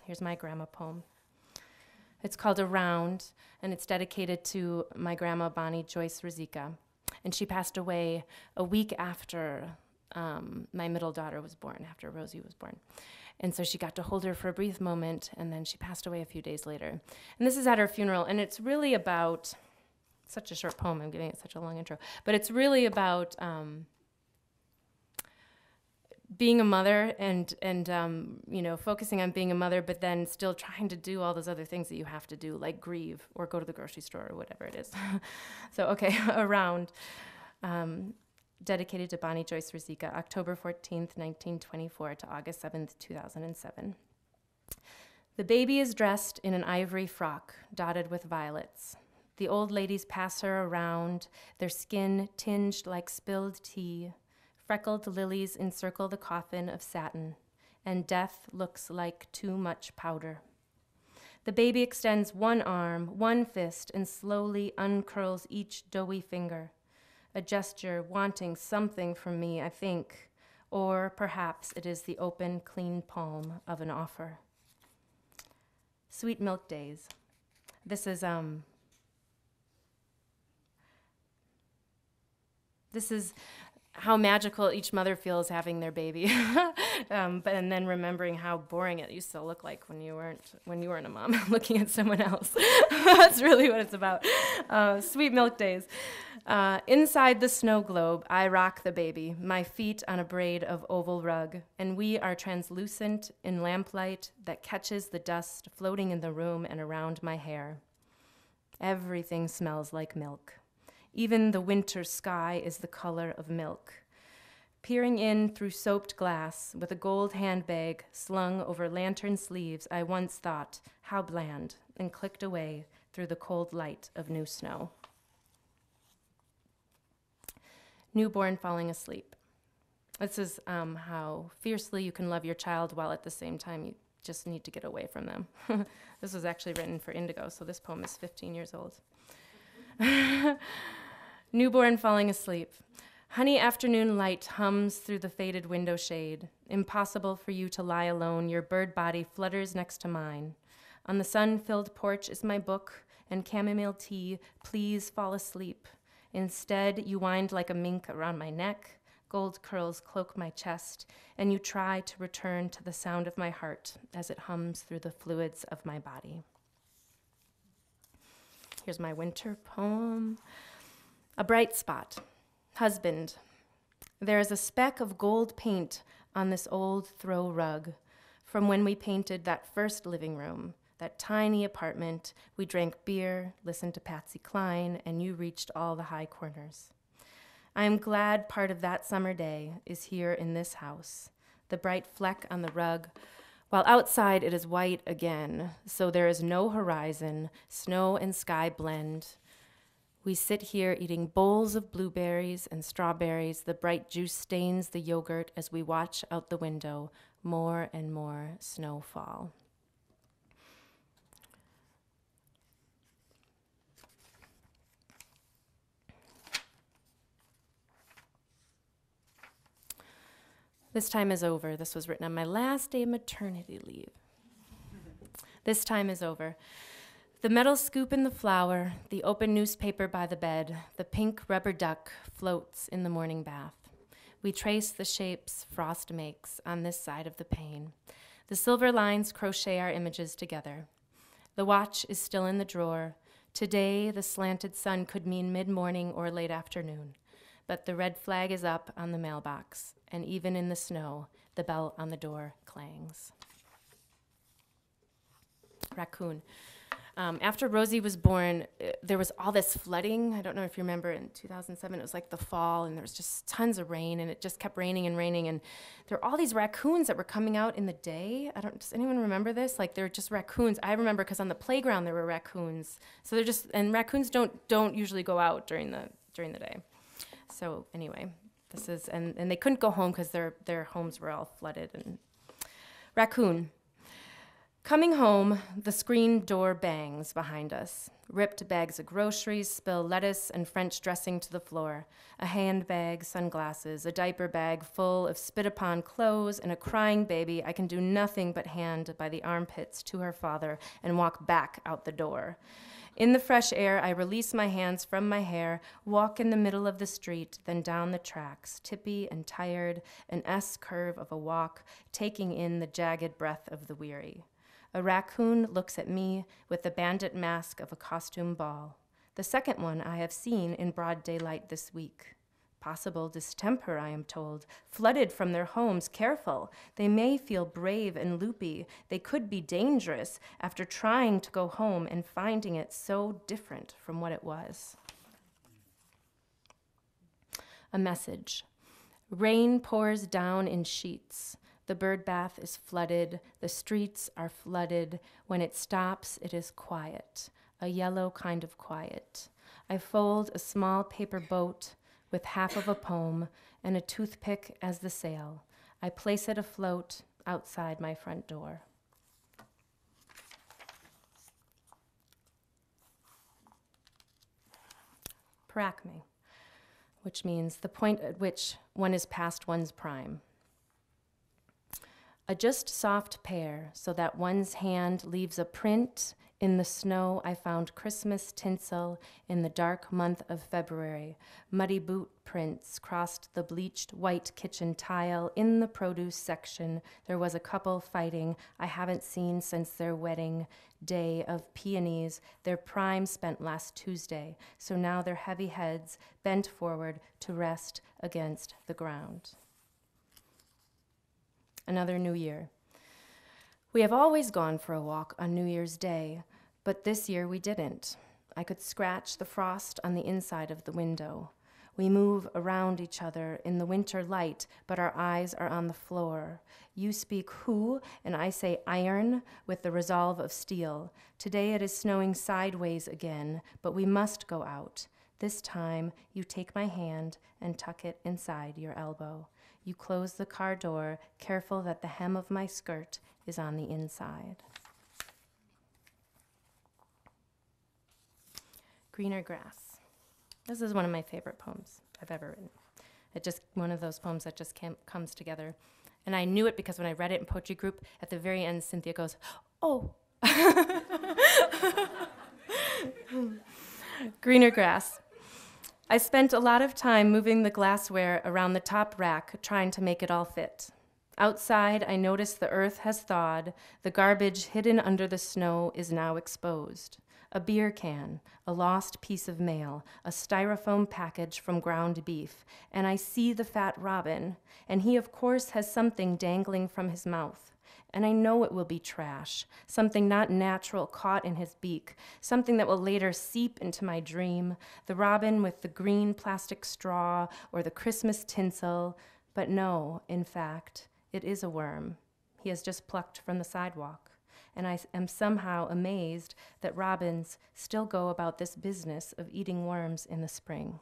Here's my grandma poem. It's called Around, and it's dedicated to my grandma, Bonnie Joyce Ruzicka. And she passed away a week after my middle daughter was born, after Rosie was born. And so she got to hold her for a brief moment, and then she passed away a few days later. And this is at her funeral, and it's really about, such a short poem, I'm giving it such a long intro, but it's really about being a mother and focusing on being a mother, but then still trying to do all those other things that you have to do, like grieve or go to the grocery store or whatever it is. So, okay, Around. Dedicated to Bonnie Joyce Ruzicka, October 14th, 1924 to August 7th, 2007. The baby is dressed in an ivory frock dotted with violets. The old ladies pass her around, their skin tinged like spilled tea. Freckled lilies encircle the coffin of satin, and death looks like too much powder. The baby extends one arm, one fist, and slowly uncurls each doughy finger. A gesture wanting something from me, I think, or perhaps it is the open, clean palm of an offer. Sweet Milk Days. This is how magical each mother feels having their baby, and then remembering how boring it used to look like when you weren't a mom, looking at someone else. That's really what it's about. Sweet Milk Days. Inside the snow globe, I rock the baby, my feet on a braid of oval rug, and we are translucent in lamplight that catches the dust floating in the room and around my hair. Everything smells like milk. Even the winter sky is the color of milk. Peering in through soaped glass with a gold handbag slung over lantern sleeves, I once thought, how bland, and clicked away through the cold light of new snow. Newborn falling asleep. This is how fiercely you can love your child while at the same time you just need to get away from them. This was actually written for Indigo, so this poem is 15 years old. Newborn falling asleep. Honey afternoon light hums through the faded window shade. Impossible for you to lie alone. Your bird body flutters next to mine. On the sun-filled porch is my book and chamomile tea. Please fall asleep. Instead, you wind like a mink around my neck. Gold curls cloak my chest, and you try to return to the sound of my heart as it hums through the fluids of my body. Here's my winter poem. A bright spot. Husband. There is a speck of gold paint on this old throw rug from when we painted that first living room, that tiny apartment. We drank beer, listened to Patsy Cline, and you reached all the high corners. I am glad part of that summer day is here in this house, the bright fleck on the rug, while outside it is white again, so there is no horizon, snow and sky blend. We sit here eating bowls of blueberries and strawberries. The bright juice stains the yogurt as we watch out the window, more and more snow fall. This time is over. This was written on my last day of maternity leave. This time is over. The metal scoop in the flour, the open newspaper by the bed, the pink rubber duck floats in the morning bath. We trace the shapes frost makes on this side of the pane. The silver lines crochet our images together. The watch is still in the drawer. Today, the slanted sun could mean mid-morning or late afternoon, but the red flag is up on the mailbox, and even in the snow, the bell on the door clangs. Raccoon. After Rosie was born, there was all this flooding. I don't know if you remember in 2007, it was like the fall, and there was just tons of rain, and it just kept raining and raining, and there were all these raccoons that were coming out in the day. Does anyone remember this? Like, they're just raccoons. I remember because on the playground there were raccoons. So they're just, and raccoons don't usually go out during the day. So anyway, this is, and they couldn't go home because their homes were all flooded. And Raccoon. Coming home, the screen door bangs behind us. Ripped bags of groceries spill lettuce and French dressing to the floor. A handbag, sunglasses, a diaper bag full of spit-upon clothes, and a crying baby I can do nothing but hand by the armpits to her father and walk back out the door. In the fresh air, I release my hands from my hair, walk in the middle of the street, then down the tracks, tippy and tired, an S-curve of a walk, taking in the jagged breath of the weary. A raccoon looks at me with the bandit mask of a costume ball. The second one I have seen in broad daylight this week. Possible distemper, I am told. Flooded from their homes, careful. They may feel brave and loopy. They could be dangerous after trying to go home and finding it so different from what it was. A message. Rain pours down in sheets. The bird bath is flooded. The streets are flooded. When it stops, it is quiet, a yellow kind of quiet. I fold a small paper boat with half of a poem and a toothpick as the sail. I place it afloat outside my front door. Paracme, which means the point at which one is past one's prime. A just soft pear, so that one's hand leaves a print. In the snow, I found Christmas tinsel in the dark month of February. Muddy boot prints crossed the bleached white kitchen tile. In the produce section, there was a couple fighting I haven't seen since their wedding day of peonies, their prime spent last Tuesday, so now their heavy heads bent forward to rest against the ground. Another New Year. We have always gone for a walk on New Year's Day, but this year we didn't. I could scratch the frost on the inside of the window. We move around each other in the winter light, but our eyes are on the floor. You speak who, and I say iron with the resolve of steel. Today it is snowing sideways again, but we must go out. This time you take my hand and tuck it inside your elbow. You close the car door, careful that the hem of my skirt is on the inside. Greener Grass. This is one of my favorite poems I've ever written. It just, one of those poems that just comes together. And I knew it because when I read it in poetry group, at the very end, Cynthia goes, oh. Greener Grass. I spent a lot of time moving the glassware around the top rack, trying to make it all fit. Outside, I noticed the earth has thawed. The garbage hidden under the snow is now exposed. A beer can, a lost piece of mail, a styrofoam package from ground beef, and I see the fat robin, and he, of course, has something dangling from his mouth. And I know it will be trash, something not natural caught in his beak, something that will later seep into my dream, the robin with the green plastic straw or the Christmas tinsel. But no, in fact, it is a worm. He has just plucked from the sidewalk. And I am somehow amazed that robins still go about this business of eating worms in the spring.